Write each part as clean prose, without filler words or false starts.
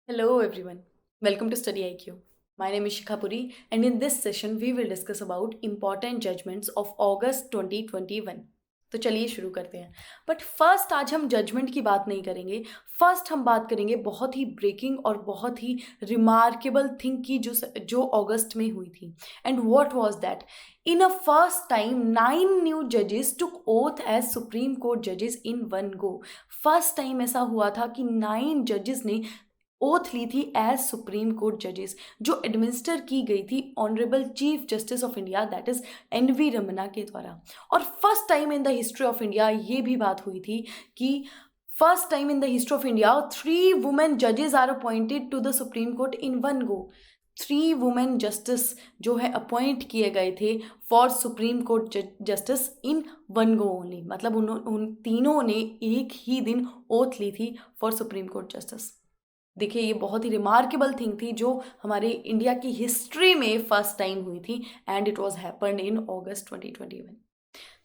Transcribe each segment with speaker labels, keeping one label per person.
Speaker 1: Hello everyone. Welcome to Study IQ. My name is Shikha Puri and in this session we will discuss about important judgments of August 2021. तो चलिए शुरू करते हैं। But first आज हम judgement की बात नहीं करेंगे। फर्स्ट हम बात करेंगे बहुत ही ब्रेकिंग और बहुत ही रिमार्केबल थिंग की जो अगस्त में हुई थी। And what was that? In a first time, 9 new judges took oath as Supreme Court judges in one go. First time ऐसा हुआ था कि 9 जजेस ने ओथ ली थी एज सुप्रीम कोर्ट जजेस, जो एडमिनिस्टर की गई थी honourable chief justice of India that is N V. Ramana के द्वारा। और first time in the history of India ये भी बात हुई थी कि first time in the history of India 3 women जजेस are appointed to the supreme Court in one go. 3 women justice जो है अपॉइंट किए गए थे for Supreme Court justice in one go only, मतलब उन तीनों ने एक ही दिन ओथ ली थी फॉर सुप्रीम कोर्ट जस्टिस। देखिए ये बहुत ही रिमार्केबल थिंग थी जो हमारे इंडिया की हिस्ट्री में फर्स्ट टाइम हुई थी and it was happened in August 2021।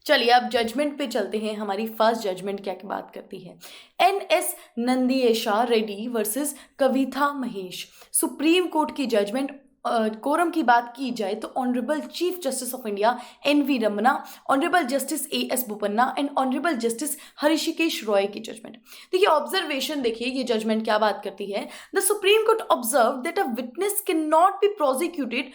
Speaker 1: चलिए अब जजमेंट पे चलते हैं। हमारी फर्स्ट जजमेंट क्या बात करती है? N S. नंदियेशा Reddy versus Kavita Mahesh. Supreme court की जजमेंट कोरम की बात की जाए तो Honourable chief justice of India N V. Ramana, Honourable Justice A S. Bopanna and honourable Justice Hrishikesh Roy की जजमेंट। देखिए ऑब्जर्वेशन, देखिए ये जजमेंट क्या बात करती है। The supreme court observe that a witness can not be prosecuted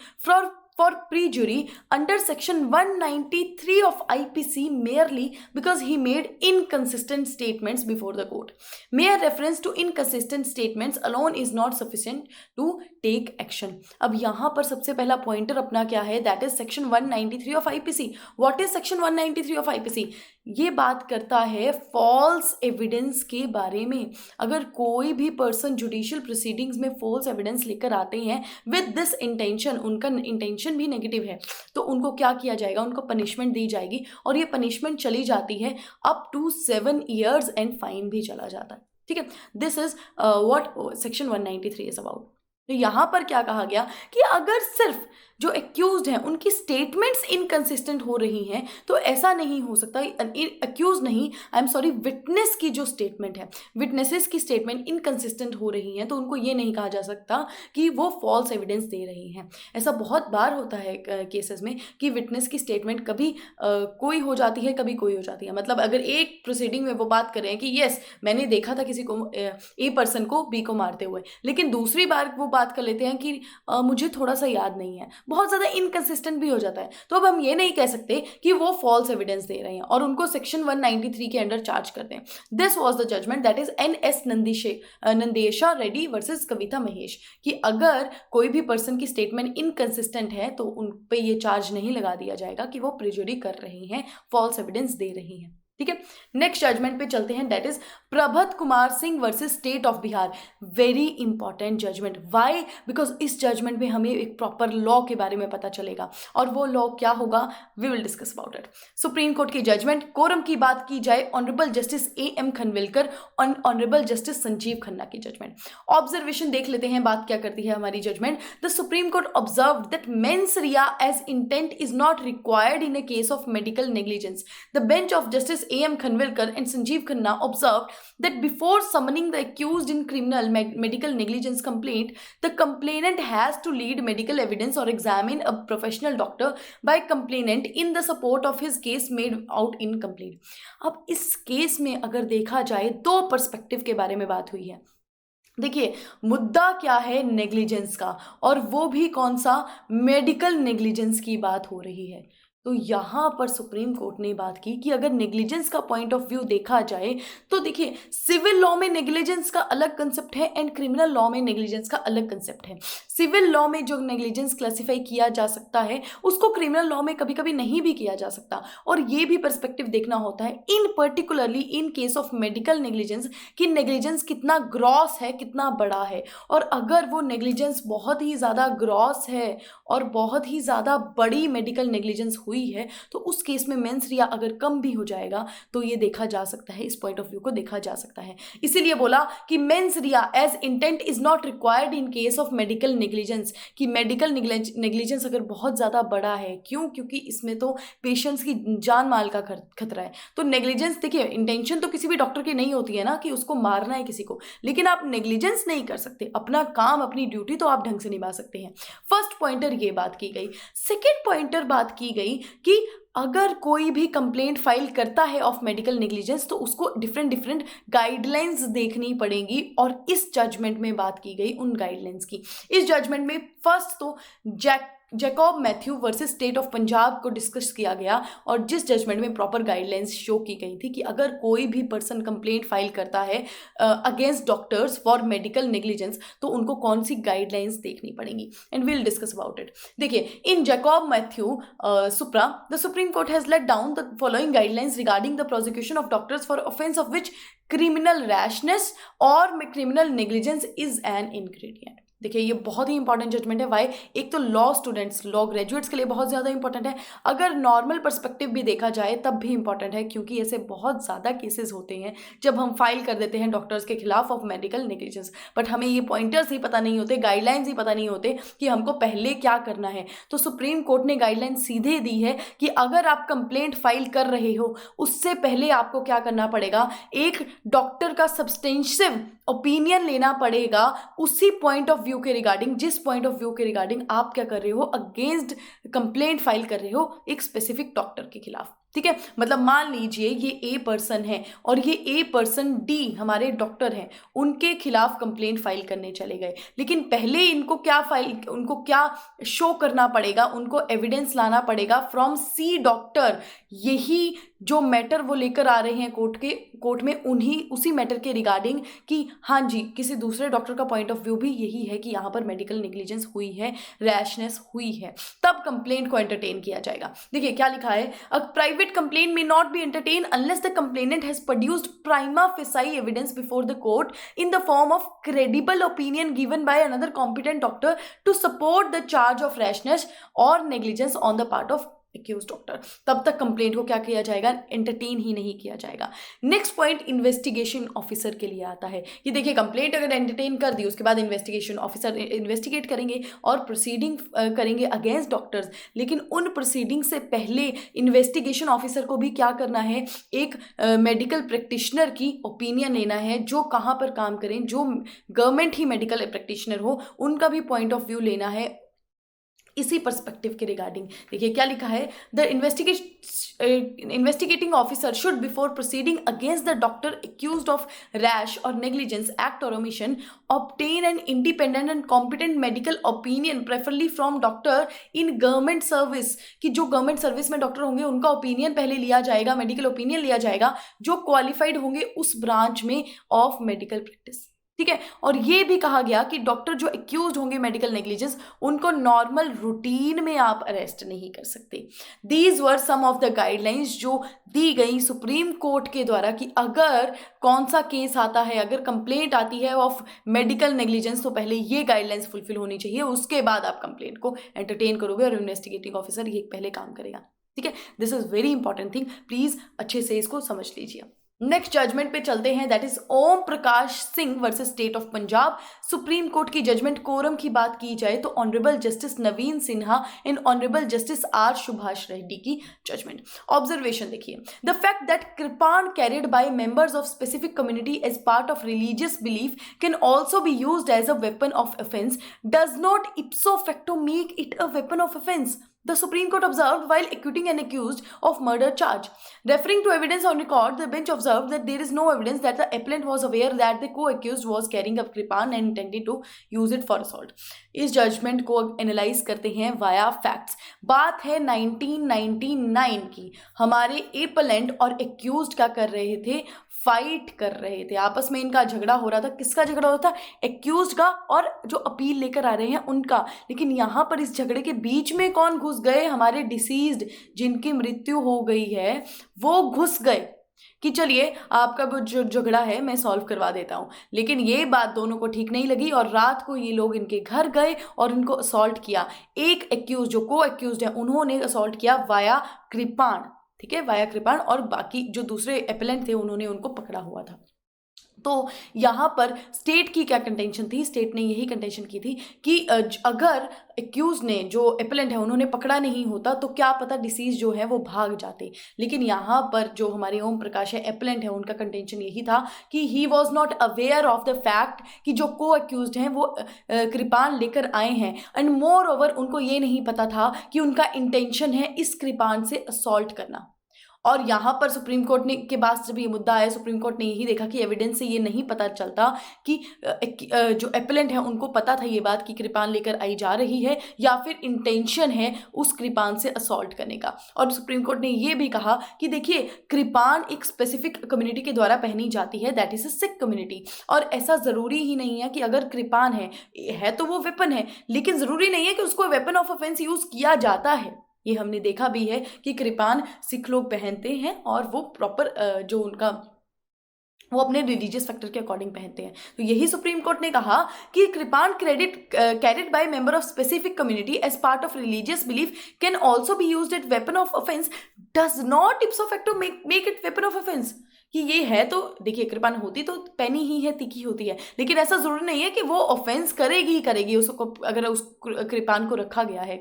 Speaker 1: for perjury under section 193 of IPC merely because he made inconsistent statements before the court. Mere reference to inconsistent statements alone is not sufficient to take action. अब यहाँ पर सबसे पहला pointer अपना क्या है? That is section 193 of IPC. What is section 193 of IPC? ये बात करता है फॉल्स एविडेंस के बारे में। अगर कोई भी पर्सन जुडिशियल प्रोसीडिंग्स में फॉल्स एविडेंस लेकर आते हैं विद दिस इंटेंशन, उनका इंटेंशन भी नेगेटिव है, तो उनको क्या किया जाएगा? उनको पनिशमेंट दी जाएगी और ये पनिशमेंट चली जाती है up to 7 years and fine भी चला जाता है। ठीक है, this is what section 193 is about. तो यहाँ पर क्या कहा गया कि अगर सिर्फ जो एक्यूज्ड हैं उनकी स्टेटमेंट्स इनकंसिस्टेंट हो रही हैं तो ऐसा नहीं हो सकता। एक्यूज नहीं, आई एम सॉरी, विटनेस की जो स्टेटमेंट है, विटनेसेस की स्टेटमेंट इनकंसिस्टेंट हो रही हैं तो उनको ये नहीं कहा जा सकता कि वो फॉल्स एविडेंस दे रही हैं। ऐसा बहुत बार होता है केसेस में कि विटनेस की स्टेटमेंट कभी कोई हो जाती है, कभी कोई हो जाती है। मतलब अगर एक प्रोसीडिंग में वो बात कर रहे हैं कि येस मैंने देखा था किसी को ए पर्सन को बी को मारते हुए, लेकिन दूसरी बार वो बात कर लेते हैं कि मुझे थोड़ा सा याद नहीं है, बहुत ज़्यादा इनकंसिस्टेंट भी हो जाता है, तो अब हम ये नहीं कह सकते कि वो फॉल्स एविडेंस दे रहे हैं और उनको सेक्शन 193 के अंडर चार्ज करते हैं। This was the judgment that is N S. नंदियेशा Reddy versus Kavita Mahesh कि अगर कोई भी पर्सन की स्टेटमेंट इनकंसिस्टेंट है तो उन पे ये चार्ज नहीं लगा दिया जाएगा कि वो प्रेजुरी कर रही हैं, फॉल्स एविडेंस दे रही हैं। ठीक है, नेक्स्ट जजमेंट पे चलते हैं, that is Prabhat Kumar Singh versus state of Bihar. Very important judgment. Why? Because इस जजमेंट में हमें एक प्रॉपर लॉ के बारे में पता चलेगा और वो लॉ क्या होगा we will discuss about it. Supreme court की जजमेंट कोरम की बात की जाए, ऑनरेबल जस्टिस ए.एम. खनविलकर और ऑनरेबल जस्टिस संजीव खन्ना की जजमेंट। ऑब्जर्वेशन देख लेते हैं, बात क्या करती है हमारी judgment. The supreme court observe that mens rea as intent is not required in a case of medical negligence. The bench of justice A.M. Khanvilkar and Sanjeev Khanna observed that before summoning the accused in criminal medical negligence complaint, the complainant has to lead medical evidence or examine a professional doctor by complainant in the support of his case made out incomplete. अब इस case में अगर देखा जाए दो perspective के बारे में बात हुई है। देखिए मुद्दा क्या है? नेग्लिजेंस का, और वो भी कौन सा? मेडिकल नेग्लिजेंस की बात हो रही है। तो यहाँ पर सुप्रीम कोर्ट ने बात की कि अगर नेग्लिजेंस का पॉइंट ऑफ व्यू देखा जाए तो देखिए सिविल लॉ में नेग्लिजेंस का अलग कंसेप्ट है एंड क्रिमिनल लॉ में नेग्लिजेंस का अलग कंसेप्ट है। सिविल लॉ में जो नेग्लिजेंस क्लासिफाई किया जा सकता है उसको क्रिमिनल लॉ में कभी कभी नहीं भी किया जा सकता, और ये भी पर्सपेक्टिव देखना होता है in particularly in case of medical negligence कि नेग्लिजेंस कितना ग्रॉस है, कितना बड़ा है। और अगर वो नेग्लिजेंस बहुत ही ज़्यादा ग्रॉस है और बहुत ही ज़्यादा बड़ी मेडिकल नेग्लिजेंस हुई है तो उस केस में मेंसरिया अगर कम भी हो जाएगा तो ये देखा जा सकता है, इस पॉइंट ऑफ व्यू को देखा जा सकता है। इसीलिए बोला कि mens rea as intent is not required in case of medical negligence, कि मेडिकल नेग्लिजेंस अगर बहुत ज़्यादा बड़ा है, क्यों, क्योंकि इसमें तो पेशेंट्स की जान माल का खतरा है। तो नेग्लिजेंस, देखिए इंटेंशन तो किसी भी डॉक्टर की नहीं होती है ना कि उसको मारना है किसी को, लेकिन आप नेग्लिजेंस नहीं कर सकते, अपना काम अपनी ड्यूटी तो आप ढंग से निभा सकते हैं। फर्स्ट पॉइंटर ये बात की गई। सेकेंड पॉइंटर बात की गई कि अगर कोई भी कंप्लेंट फाइल करता है ऑफ मेडिकल नेग्लिजेंस तो उसको डिफरेंट गाइडलाइंस देखनी पड़ेगी, और इस जजमेंट में बात की गई उन गाइडलाइंस की। इस जजमेंट में फर्स्ट तो Jacob Matthew versus state of Punjab को डिस्कस किया गया, और जिस जजमेंट में प्रॉपर गाइडलाइंस शो की गई थी कि अगर कोई भी पर्सन कंप्लेंट फाइल करता है against doctors for medical negligence तो उनको कौन सी गाइडलाइंस देखनी पड़ेंगी, and will discuss about it. देखिए, in Jacob Mathew supra the supreme Court has laid down the following guidelines regarding the prosecution of doctors for offence of which criminal rashness और criminal negligence is an ingredient. देखिए, ये बहुत ही important judgment है। Why? एक तो law students, law graduates के लिए बहुत ज़्यादा इंपॉर्टेंट है, अगर नॉर्मल पर्सपेक्टिव भी देखा जाए तब भी इंपॉर्टेंट है, क्योंकि ऐसे बहुत ज़्यादा केसेस होते हैं जब हम फाइल कर देते हैं डॉक्टर्स के खिलाफ ऑफ मेडिकल नेग्लिजेंस, बट हमें ये पॉइंटर्स ही पता नहीं होते, गाइडलाइंस ही पता नहीं होते कि हमको पहले क्या करना है। तो सुप्रीम कोर्ट ने गाइडलाइन सीधे दी है कि अगर आप कंप्लेंट फाइल कर रहे हो उससे पहले आपको क्या करना पड़ेगा, एक डॉक्टर का सब्सटेंशिव ओपिनियन लेना पड़ेगा उसी पॉइंट ऑफ व्यू के रिगार्डिंग, जिस पॉइंट ऑफ व्यू के रिगार्डिंग आप क्या कर रहे हो, अगेंस्ट कंप्लेंट फाइल कर रहे हो एक स्पेसिफिक डॉक्टर के खिलाफ। ठीक है, मतलब मान लीजिए ये ए पर्सन है और ये ए पर्सन डी हमारे डॉक्टर हैं, उनके खिलाफ कंप्लेंट फाइल करने चले गए, लेकिन पहले उनको क्या शो करना पड़ेगा, उनको एविडेंस लाना पड़ेगा फ्रॉम सी डॉक्टर। यही जो मैटर वो लेकर आ रहे हैं कोर्ट में उसी मैटर के रिगार्डिंग कि हाँ जी, किसी दूसरे डॉक्टर का पॉइंट ऑफ व्यू भी यही है कि यहाँ पर मेडिकल नेग्लिजेंस हुई है, रैशनेस हुई है, तब कंप्लेंट को एंटरटेन किया जाएगा। देखिए क्या लिखा है, a private complaint may not be entertained unless the complainant has produced prima facie evidence before the court in the form of credible opinion given by another competent doctor to support the charge of rashness or negligence on the part of accused doctor. तब तक complaint को क्या किया जाएगा, entertain ही नहीं किया जाएगा। Next point investigation officer के लिए आता है। ये देखिए, कंप्लेंट अगर एंटरटेन कर दी उसके बाद इन्वेस्टिगेशन ऑफिसर इन्वेस्टिगेट करेंगे और प्रोसीडिंग करेंगे अगेंस्ट डॉक्टर्स, लेकिन उन प्रोसीडिंग से पहले इन्वेस्टिगेशन ऑफिसर को भी क्या करना है, एक मेडिकल प्रैक्टिशनर की ओपिनियन लेना है, जो कहाँ पर काम करें, जो गवर्नमेंट ही मेडिकल प्रैक्टिशनर हो, उनका भी पॉइंट ऑफ व्यू लेना है इसी पर्सपेक्टिव के रिगार्डिंग। देखिए क्या लिखा है, the investigating officer should before proceeding against the doctor accused of rash और नेग्लिजेंस एक्ट और omission obtain an independent and competent medical opinion preferably from doctor in government service, कि जो गवर्नमेंट सर्विस में doctor होंगे उनका opinion पहले लिया जाएगा, मेडिकल ओपिनियन लिया जाएगा, जो क्वालिफाइड होंगे उस ब्रांच में ऑफ मेडिकल प्रैक्टिस। ठीक है, और ये भी कहा गया कि डॉक्टर जो एक्यूज होंगे मेडिकल नेग्लिजेंस, उनको नॉर्मल रूटीन में आप अरेस्ट नहीं कर सकते। These were some of the guidelines जो दी गई सुप्रीम कोर्ट के द्वारा कि अगर कौन सा केस आता है, अगर कंप्लेंट आती है ऑफ मेडिकल नेग्लिजेंस, तो पहले ये गाइडलाइंस फुलफिल होनी चाहिए, उसके बाद आप कंप्लेंट को एंटरटेन करोगे और इन्वेस्टिगेटिंग ऑफिसर ये पहले काम करेगा। ठीक है, this is very important thing, please अच्छे से इसको समझ लीजिए। नेक्स्ट जजमेंट पे चलते हैं, that is Om Prakash Singh versus state of Punjab. Supreme court की जजमेंट कोरम की बात की जाए तो honourable justice Navin Sinha and honourable justice R Subhash Reddy की जजमेंट। ऑब्जर्वेशन देखिए, the fact that kirpan carried by members of specific community as part of religious belief can also be used as a weapon of offence does not ipso facto make it a weapon of offence, the Supreme Court observed while acquitting an accused of murder charge. Referring to evidence on record, the bench observed that there is no evidence that the appellant was aware that the co-accused was carrying a kripan and intended to use it for assault. इस judgement को analyse करते हैं via facts. बात है 1999 की। हमारे appellant और accused क्या कर रहे थे, फाइट कर रहे थे, आपस में इनका झगड़ा हो रहा था। किसका झगड़ा हो रहा था, एक्यूज्ड का और जो अपील लेकर आ रहे हैं उनका। लेकिन यहाँ पर इस झगड़े के बीच में कौन घुस गए, हमारे डिसीज्ड जिनकी मृत्यु हो गई है वो घुस गए। कि चलिए आपका वो जो झगड़ा है मैं सॉल्व करवा देता हूँ, लेकिन ये बात दोनों को ठीक नहीं लगी और रात को ये लोग इनके घर गए और इनको असॉल्ट किया। एक एक्यूज जो को एक्यूज है उन्होंने असॉल्ट किया वाया कृपाण, ठीक है, वाया कृपाण, और बाकी जो दूसरे एपेलेंट थे उन्होंने उनको पकड़ा हुआ था। तो यहाँ पर स्टेट की क्या कंटेंशन थी, स्टेट ने यही कंटेंशन की थी कि अगर एक्यूज ने जो एपेलेंट है उन्होंने पकड़ा नहीं होता तो क्या पता डिसीज जो है वो भाग जाते। लेकिन यहाँ पर जो हमारे ओम प्रकाश है एपेलेंट है उनका कंटेंशन यही था कि he was not aware of the fact कि जो को एक्यूज हैं वो कृपाण लेकर आए हैं, एंड मोर ओवर उनको ये नहीं पता था कि उनका इंटेंशन है इस कृपाण से असॉल्ट करना। और यहाँ पर सुप्रीम कोर्ट ने के पास जब ये मुद्दा आया, सुप्रीम कोर्ट ने यही देखा कि एविडेंस से ये नहीं पता चलता कि जो एपेलेंट है उनको पता था ये बात कि कृपाण लेकर आई जा रही है या फिर इंटेंशन है उस कृपाण से असॉल्ट करने का। और सुप्रीम कोर्ट ने ये भी कहा कि देखिए कृपाण एक स्पेसिफिक कम्युनिटी के द्वारा पहनी जाती है, that is a Sikh community, और ऐसा ज़रूरी ही नहीं है कि अगर कृपाण है तो वो वेपन है, लेकिन ज़रूरी नहीं है कि उसको वेपन ऑफ ऑफेंस यूज़ किया जाता है। ये हमने देखा भी है कि कृपाण सिख लोग पहनते हैं और वो प्रॉपर जो उनका वो अपने रिलीजियस फैक्टर के अकॉर्डिंग पहनते हैं। तो यही सुप्रीम कोर्ट ने कहा कि kirpan carried by member of specific community as part of religious belief can also be used at weapon of offence does not ipso facto make it weapon of offence. कि ये है तो देखिए कृपाण होती तो पैनी ही है, तीखी होती है, लेकिन ऐसा जरूरी नहीं है कि वो ऑफेंस करेगी ही करेगी उसको अगर उस कृपाण को रखा गया है,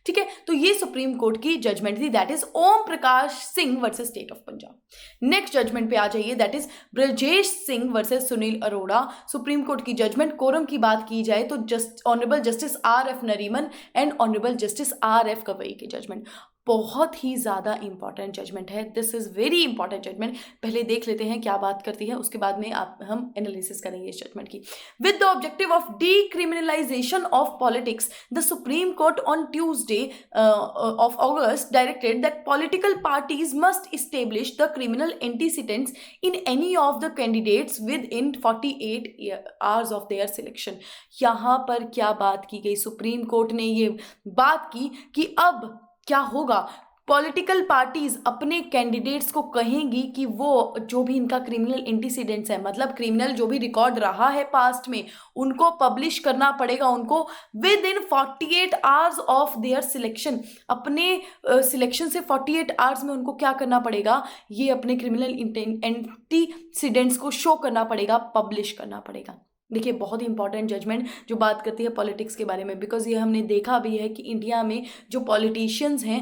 Speaker 1: ठीक है। तो ये सुप्रीम कोर्ट की जजमेंट थी, that is Om Prakash Singh versus state of Punjab. Next judgment पे आ जाइए, that is Brajesh Singh versus Sunil Arora. Supreme court की जजमेंट कोरम की बात की जाए तो honourable justice R F Nariman and honourable justice R F Gavai की जजमेंट बहुत ही ज़्यादा इंपॉर्टेंट जजमेंट है। This is very important judgment. पहले देख लेते हैं क्या बात करती है, उसके बाद में हम एनालिसिस करेंगे इस जजमेंट की। With the objective of decriminalisation of politics, the supreme court on Tuesday of August directed that political parties must establish the criminal antecedents in any of the candidates with in 48 hours of their selection. यहाँ पर क्या बात की गई, Supreme Court ने ये बात की कि अब क्या होगा, पॉलिटिकल पार्टीज अपने कैंडिडेट्स को कहेंगी कि वो जो भी इनका क्रिमिनल एंटीसीडेंट्स है, मतलब क्रिमिनल जो भी रिकॉर्ड रहा है पास्ट में, उनको पब्लिश करना पड़ेगा उनको with in 48 hours of their selection. अपने सिलेक्शन से 48 आवर्स में उनको क्या करना पड़ेगा, ये अपने क्रिमिनल एंटीसीडेंट्स को शो करना पड़ेगा, पब्लिश करना पड़ेगा। देखिए बहुत ही इंपॉर्टेंट जजमेंट जो बात करती है पॉलिटिक्स के बारे में, बिकॉज ये हमने देखा भी है कि इंडिया में जो पॉलिटिशियंस हैं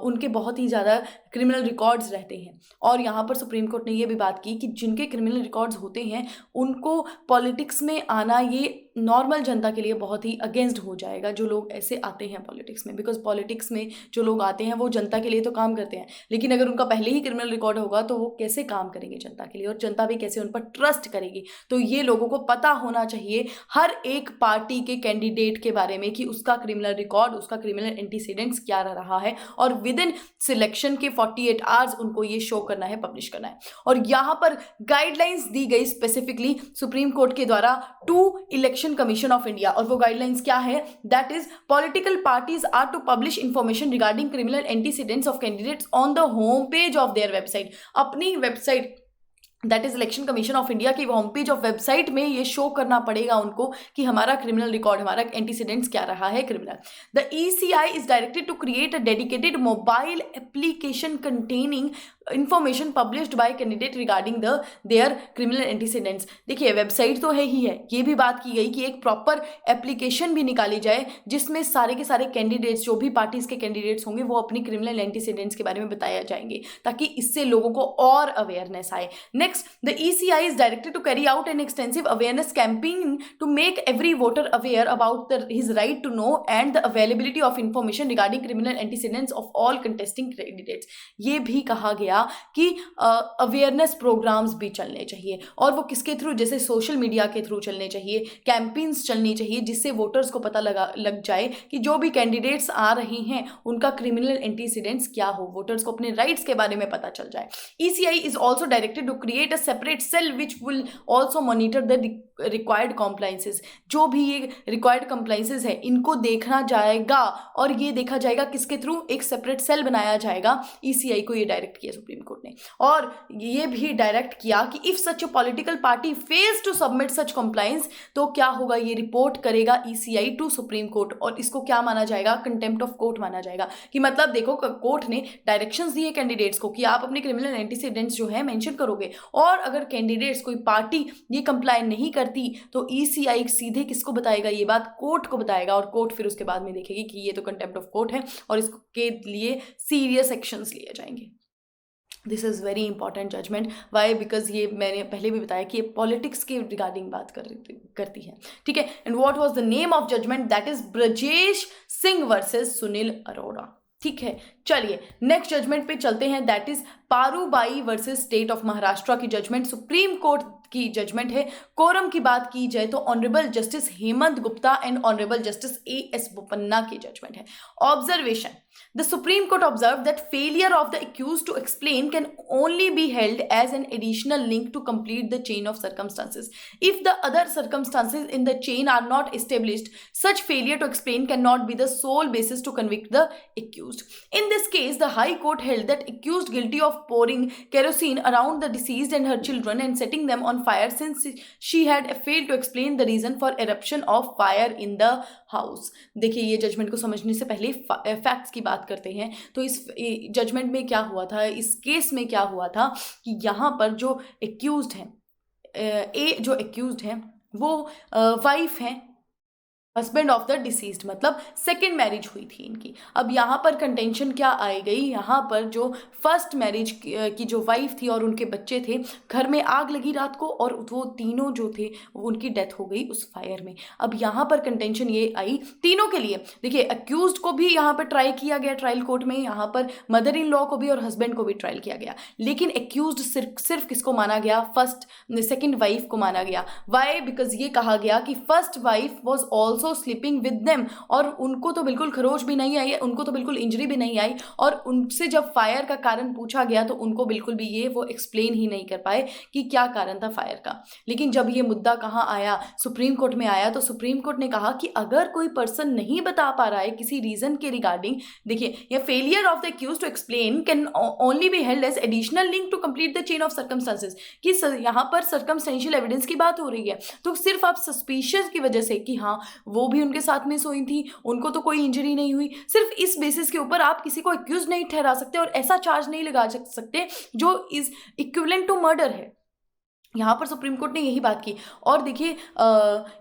Speaker 1: उनके बहुत ही ज़्यादा क्रिमिनल रिकॉर्ड्स रहते हैं। और यहाँ पर सुप्रीम कोर्ट ने ये भी बात की कि जिनके क्रिमिनल रिकॉर्ड्स होते हैं उनको पॉलिटिक्स में आना ये नॉर्मल जनता के लिए बहुत ही अगेंस्ट हो जाएगा, जो लोग ऐसे आते हैं पॉलिटिक्स में, बिकॉज पॉलिटिक्स में जो लोग आते हैं वो जनता के लिए तो काम करते हैं, लेकिन अगर उनका पहले ही क्रिमिनल रिकॉर्ड होगा तो वो कैसे काम करेंगे जनता के लिए, और जनता भी कैसे उन पर ट्रस्ट करेगी। तो ये लोगों को पता होना चाहिए हर एक पार्टी के कैंडिडेट के बारे में कि उसका क्रिमिनल रिकॉर्ड, उसका क्रिमिनल एंटीसीडेंट्स क्या रहा है, और विद इन सिलेक्शन के 48 आवर्स उनको ये शो करना है, पब्लिश करना है। और यहाँ पर गाइडलाइंस दी गई स्पेसिफिकली सुप्रीम कोर्ट के द्वारा to Election Commission of India, और वो गाइडलाइंस क्या है, that is political parties are to publish information regarding criminal antecedents of candidates on the home page of their website. अपनी website that is Election Commission of India की home page of website में ये show करना पड़ेगा उनको कि हमारा criminal record, हमारा एंटीसीडेंट्स क्या रहा है criminal. The ECI is directed to create a dedicated mobile application containing information published by candidate regarding their criminal antecedents. देखिए वेबसाइट तो है ही है, ये भी बात की गई कि एक प्रॉपर एप्लीकेशन भी निकाली जाए जिसमें सारे के सारे कैंडिडेट्स, जो भी पार्टीज के कैंडिडेट्स होंगे, वो अपनी क्रिमिनल एंटीसीडेंट्स के बारे में बताया जाएंगे, ताकि इससे लोगों को और अवेयरनेस आए। Next, the ECI is directed to carry out an extensive awareness campaign to make every voter aware about his right to know and the availability of information regarding criminal antecedents of all contesting candidates। ये भी कहा गया कि awareness programmes भी चलने चाहिए, और वो किसके थ्रू, जैसे सोशल मीडिया के थ्रू चलने चाहिए, कैंपेन्स चलनी चाहिए, जिससे वोटर्स को पता लग जाए कि जो भी कैंडिडेट्स आ रहे हैं उनका क्रिमिनल एंटीसीडेंट्स क्या हो, वोटर्स को अपने राइट्स के बारे में पता चल जाए। ECI is also directed to create a separate cell which will also monitor the required compliances, जो भी ये रिक्वायर्ड कॉम्प्लाइंसेस है इनको देखना जाएगा, और ये देखा जाएगा किसके थ्रू, एक सेपरेट सेल बनाया जाएगा। ईसीआई को ये डायरेक्ट किया सुप्रीम कोर्ट ने, और ये भी डायरेक्ट किया कि if such a political party fails to submit such compliance, तो क्या होगा, ये रिपोर्ट करेगा ईसीआई टू सुप्रीम कोर्ट, और इसको क्या माना जाएगा, कंटेम्प्ट ऑफ कोर्ट माना जाएगा। कि मतलब देखो, कोर्ट ने डायरेक्शंस दिए कैंडिडेट्स को कि आप अपने क्रिमिनल एंटीसीडेंट्स जो है मेंशन करोगे, और अगर कैंडिडेट्स कोई पार्टी ये कंप्लाई नहीं करती तो ईसीआई सीधे किसको बताएगा, ये बात कोर्ट को बताएगा, और कोर्ट फिर उसके बाद में देखेगी कि ये तो कंटेम्प्ट ऑफ कोर्ट है और इसके लिए सीरियस एक्शंस लिए जाएंगे। This is very important judgment. Why? Because ये मैंने पहले भी बताया कि ये पॉलिटिक्स के रिगार्डिंग बात करती है, ठीक है। And what was the name of judgment? That is Brajesh Singh versus Sunil Arora, ठीक है। चलिए नेक्स्ट जजमेंट पे चलते हैं, that is Parubai versus state of Maharashtra की जजमेंट, सुप्रीम कोर्ट की जजमेंट है। कोरम की बात की जाए तो honourable justice Hemant Gupta and honourable justice A S Bopanna की जजमेंट है। Observation: The Supreme Court observed that failure of the accused to explain can only be held as an additional link to complete the chain of circumstances. If the other circumstances in the chain are not established, such failure to explain cannot be the sole basis to convict the accused. In this case, the High Court held that accused guilty of pouring kerosene around the deceased and her children and setting them on fire since she had failed to explain the reason for eruption of fire in the house. देखिए, ये judgement को समझने से पहले facts की बात करते हैं। तो इस जजमेंट में क्या हुआ था, इस केस में क्या हुआ था कि यहाँ पर जो एक्यूज्ड हैं, जो एक्यूज्ड हैं वो वाइफ हैं हस्बैंड ऑफ द डिसीज्ड, मतलब सेकेंड मैरिज हुई थी इनकी। अब यहाँ पर कंटेंशन क्या आई गई, यहाँ पर जो फर्स्ट मैरिज की जो वाइफ थी और उनके बच्चे थे, घर में आग लगी रात को और वो तीनों जो थे वो उनकी डेथ हो गई उस फायर में। अब यहाँ पर कंटेंशन ये आई तीनों के लिए। देखिए, अक्यूज्ड को भी यहाँ पर ट्राई किया गया ट्रायल कोर्ट में, यहाँ पर मदर इन लॉ को भी और हस्बैंड को भी ट्रायल किया गया, लेकिन अक्यूज्ड सिर्फ किसको माना गया, सेकेंड वाइफ को माना गया। वाई? बिकॉज ये कहा गया कि first wife was also sleeping with them, और उनको तो बिल्कुल खरोच भी नहीं आई, उनको तो बिल्कुल इंजरी भी नहीं आई, और उनसे जब फायर का कारण पूछा गया तो उनको बिल्कुल भी ये वो एक्सप्लेन ही नहीं कर पाए कि क्या कारण था फायर का। लेकिन जब ये मुद्दा कहाँ आया, सुप्रीम कोर्ट में आया, तो सुप्रीम कोर्ट ने कहा कि अगर कोई पर्सन नहीं बता पा रहा है किसी रीजन के रिगार्डिंग, देखिए, ये failure of the accused to explain can only be held as additional link to complete the chain of circumstances, कि यहाँ पर सर्कमस्टेंशियल एविडेंस की बात हो रही है, तो सिर्फ आप सस्पिशियस की वजह से कि हाँ वो भी उनके साथ में सोई थी, उनको तो कोई इंजरी नहीं हुई, सिर्फ इस बेसिस के ऊपर आप किसी को एक्यूज नहीं ठहरा सकते और ऐसा चार्ज नहीं लगा सकते जो इज इक्विवेलेंट टू मर्डर है। यहाँ पर सुप्रीम कोर्ट ने यही बात की। और देखिए,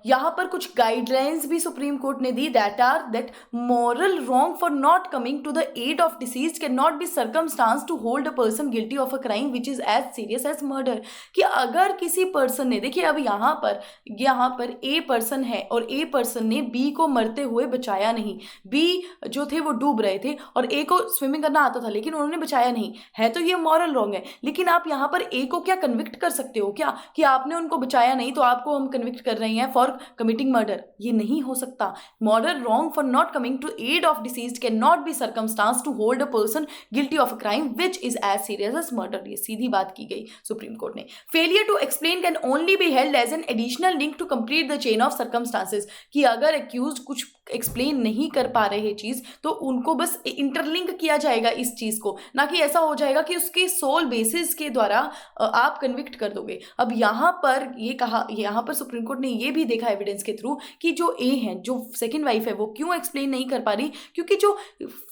Speaker 1: यहाँ पर कुछ गाइडलाइंस भी सुप्रीम कोर्ट ने दी, that moral wrong for not coming to the aid of deceased can not be circumstance to hold a person guilty of a crime which is as serious as murder. कि अगर किसी person ने, देखिए अब यहाँ पर ए पर्सन है और ए पर्सन ने बी को मरते हुए बचाया नहीं, बी जो थे वो डूब रहे थे और ए को स्विमिंग करना आता था लेकिन उन्होंने बचाया नहीं, है तो ये मॉरल रॉन्ग है। लेकिन आप यहाँ पर ए को क्या कन्विक्ट कर सकते हो कि आपने उनको बचाया नहीं तो आपको हम कन्विक्ट कर रहे हैं फॉर कमिटिंग मर्डर? ये नहीं हो सकता। Moral wrong for not coming to aid of deceased can not be circumstance to hold a person guilty of a crime which is as serious as murder. ये सीधी बात की गई सुप्रीम कोर्ट ने। Failure to explain can only be held as an additional link to complete the chain of circumstances, कि अगर accused कुछ explain नहीं कर पा रहे चीज तो उनको बस इंटरलिंक किया जाएगा इस चीज को, ना कि ऐसा हो जाएगा कि उसके सोल बेसिस के द्वारा आप कन्विक्ट कर दोगे। अब यहाँ पर सुप्रीम कोर्ट ने ये भी देखा एविडेंस के थ्रू कि जो ए है, जो सेकंड वाइफ है, वो क्यों एक्सप्लेन नहीं कर पा रही, क्योंकि जो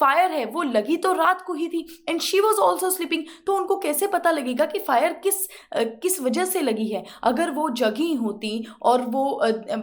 Speaker 1: फायर है वो लगी तो रात को ही थी and she was also sleeping, तो उनको कैसे पता लगेगा कि फायर किस वजह से लगी है। अगर वो जगी होती और वो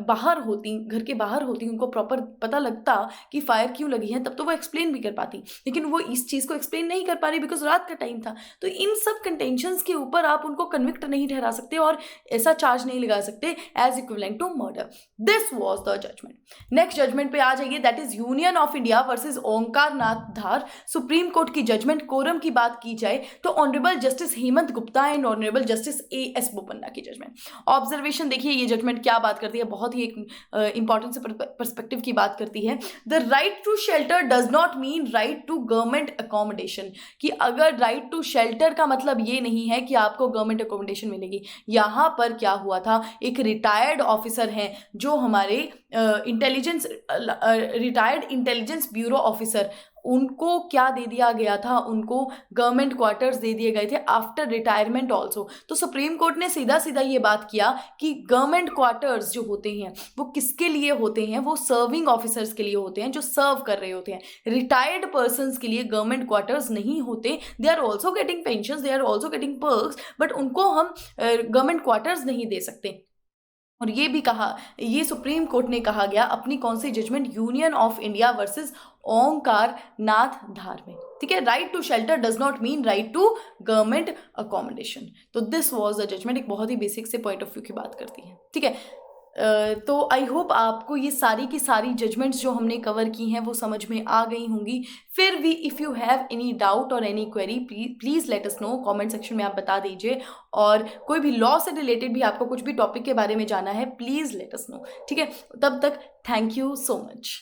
Speaker 1: बाहर होती, घर के बाहर होती, उनको प्रॉपर पता लगता कि फायर क्यों लगी है, तब तो वो एक्सप्लेन भी कर पाती, लेकिन वो इस चीज को एक्सप्लेन नहीं कर पा रही बिकॉज रात का टाइम था। तो इन सब कंटेंशंस के ऊपर आप उनको कन्विक्ट नहीं ठहरा सकते और ऐसा चार्ज नहीं लगा सकते as equivalent to murder. This was the judgment. Next judgment पे आ जाइए, that is Union of India versus Onkar Nath Dhar, Supreme court की जजमेंट। कोरम की बात की जाए तो honourable justice Hemant Gupta and honourable justice A S Bopanna की जजमेंट। ऑब्जर्वेशन देखिए, ये जजमेंट क्या बात करती है, बहुत ही एक इंपॉर्टेंट से पर्सपेक्टिव की बात करती है। The right to shelter does not mean right to government accommodation, कि अगर राइट टू शेल्टर का मतलब ये नहीं है कि आपको गवर्नमेंट अकोमोडेशन मिलेगी। यहाँ पर क्या हुआ था, एक रिटायर्ड ऑफिसर हैं जो हमारे रिटायर्ड इंटेलिजेंस ब्यूरो ऑफिसर, उनको क्या दे दिया गया था, उनको गवर्नमेंट क्वार्टर्स दे दिए गए थे आफ्टर रिटायरमेंट ऑल्सो। तो सुप्रीम कोर्ट ने सीधा सीधा ये बात किया कि गवर्नमेंट क्वार्टर्स जो होते हैं वो किसके लिए होते हैं, वो सर्विंग ऑफिसर्स के लिए होते हैं, जो सर्व कर रहे होते हैं। रिटायर्ड पर्सन्स के लिए गवर्नमेंट क्वार्टर्स नहीं होते। They are also getting pension, they are also getting perks, but उनको हम गवर्नमेंट क्वार्टर्स नहीं दे सकते। और ये भी कहा, ये सुप्रीम कोर्ट ने कहा गया अपनी कौन सी judgment, Union of India versus ओंकार नाथ धार में। ठीक है, right to shelter does not mean right to government accommodation. तो दिस वाज द जजमेंट, एक बहुत ही बेसिक से पॉइंट ऑफ व्यू की बात करती है। ठीक है, तो आई होप आपको ये सारी की सारी जजमेंट्स जो हमने कवर की हैं वो समझ में आ गई होंगी। फिर भी if you have any doubt और any query, please let us know, comment section में आप बता दीजिए। और कोई भी लॉ से रिलेटेड भी आपको कुछ भी टॉपिक के बारे में जानना है, प्लीज़ लेट अस नो। ठीक है, तब तक थैंक यू सो मच।